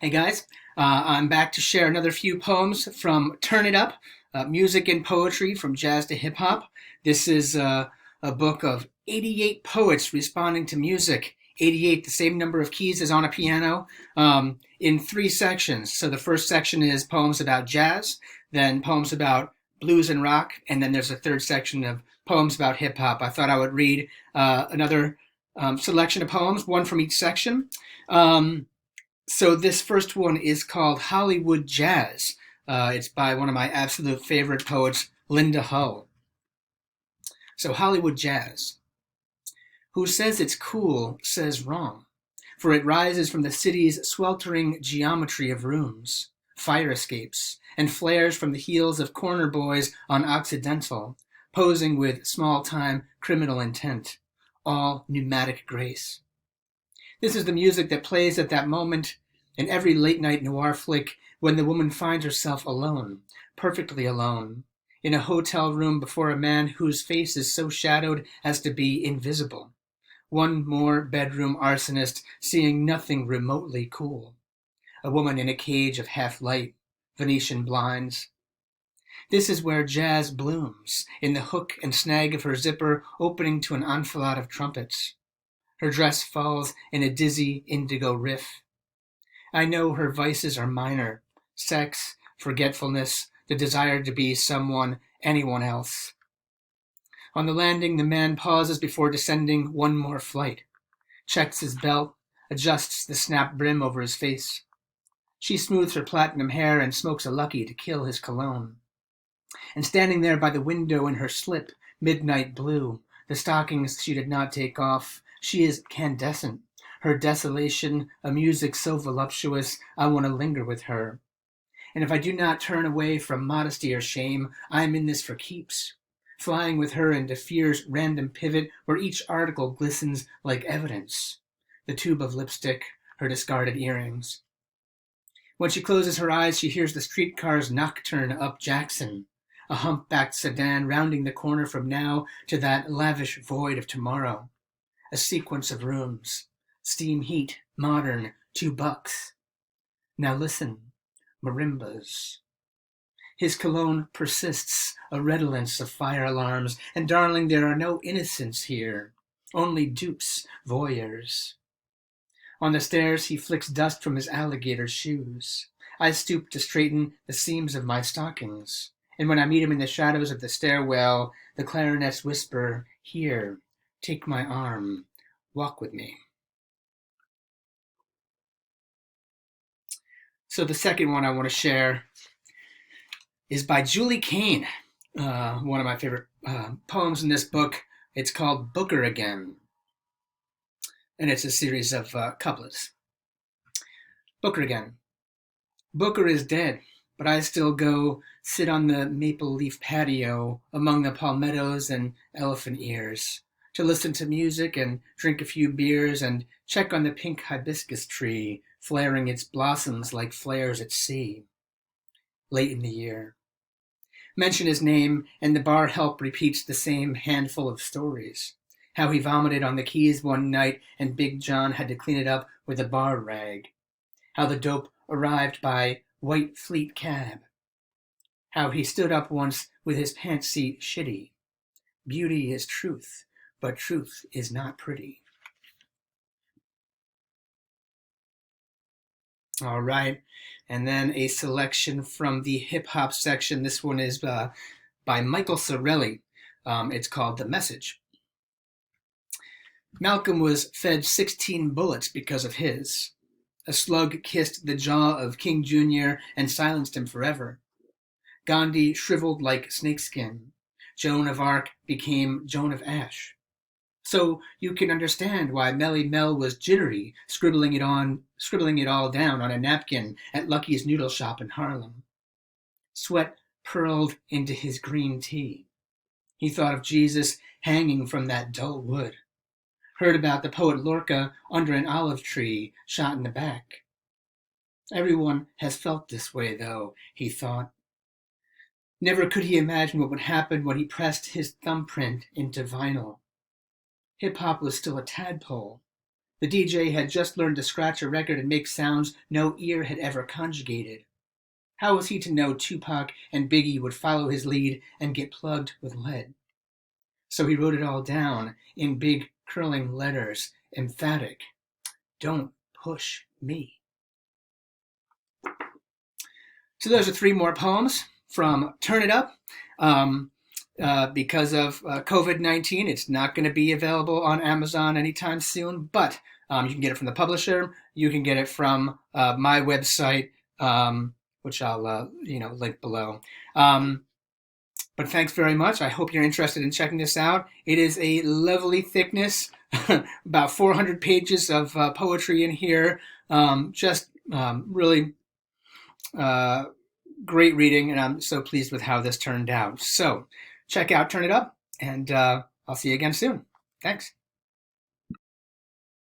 Hey guys, I'm back to share another few poems from Turn It Up, Music and Poetry from Jazz to Hip Hop. This is a book of 88 poets responding to music, 88, the same number of keys as on a piano, in three sections. So the first section is poems about jazz, then poems about blues and rock, and then there's a third section of poems about hip hop. I thought I would read another selection of poems, one from each section. So this first one is called Hollywood Jazz. It's by one of my absolute favorite poets, Linda Hull. So Hollywood Jazz. Who says it's cool says wrong, for it rises from the city's sweltering geometry of rooms, fire escapes, and flares from the heels of corner boys on Occidental, posing with small-time criminal intent, all pneumatic grace. This is the music that plays at that moment in every late-night noir flick when the woman finds herself alone, perfectly alone, in a hotel room before a man whose face is so shadowed as to be invisible. One more bedroom arsonist seeing nothing remotely cool. A woman in a cage of half-light, Venetian blinds. This is where jazz blooms, in the hook and snag of her zipper opening to an enfilade of trumpets. Her dress falls in a dizzy indigo riff. I know her vices are minor: sex, forgetfulness, the desire to be someone, anyone else. On the landing, the man pauses before descending one more flight, checks his belt, adjusts the snap brim over his face. She smooths her platinum hair and smokes a Lucky to kill his cologne. And standing there by the window in her slip, midnight blue, the stockings she did not take off, she is candescent, her desolation a music so voluptuous I want to linger with her. And if I do not turn away from modesty or shame, I am in this for keeps, flying with her into fear's random pivot where each article glistens like evidence. The tube of lipstick, her discarded earrings. When she closes her eyes, she hears the streetcar's nocturne up Jackson, a humpbacked sedan rounding the corner from now to that lavish void of tomorrow. A sequence of rooms, steam heat, modern, $2. Now listen, marimbas. His cologne persists, a redolence of fire alarms, and darling, there are no innocents here, only dupes, voyeurs. On the stairs, he flicks dust from his alligator shoes. I stoop to straighten the seams of my stockings, and when I meet him in the shadows of the stairwell, the clarinets whisper, "Here, take my arm, walk with me." So the second one I want to share is by Julie Kane, one of my favorite poems in this book. It's called Booker Again, and it's a series of couplets. Booker Again. Booker is dead, but I still go sit on the maple leaf patio among the palmettos and elephant ears to listen to music and drink a few beers and check on the pink hibiscus tree flaring its blossoms like flares at sea. Late in the year. Mention his name, and the bar help repeats the same handful of stories. How he vomited on the keys one night and Big John had to clean it up with a bar rag. How the dope arrived by White Fleet cab. How he stood up once with his pants seat shitty. Beauty is truth, but truth is not pretty. All right, and then a selection from the hip-hop section. This one is by Michael Sorelli. It's called The Message. Malcolm was fed 16 bullets because of his. A slug kissed the jaw of King Jr. and silenced him forever. Gandhi shriveled like snakeskin. Joan of Arc became Joan of Ash. So you can understand why Melly Mel was jittery, scribbling it all down on a napkin at Lucky's noodle shop in Harlem. Sweat purled into his green tea. He thought of Jesus hanging from that dull wood. Heard about the poet Lorca under an olive tree, shot in the back. Everyone has felt this way, though, he thought. Never could he imagine what would happen when he pressed his thumbprint into vinyl. Hip-hop was still a tadpole. The DJ had just learned to scratch a record and make sounds no ear had ever conjugated. How was he to know Tupac and Biggie would follow his lead and get plugged with lead? So he wrote it all down in big curling letters, emphatic. Don't push me. So those are 3 more poems from Turn It Up. Because of COVID-19, it's not going to be available on Amazon anytime soon, but you can get it from the publisher. You can get it from my website, which I'll link below. But thanks very much. I hope you're interested in checking this out. It is a lovely thickness, about 400 pages of poetry in here. Really great reading, and I'm so pleased with how this turned out. So check out Turn It Up, and I'll see you again soon. Thanks.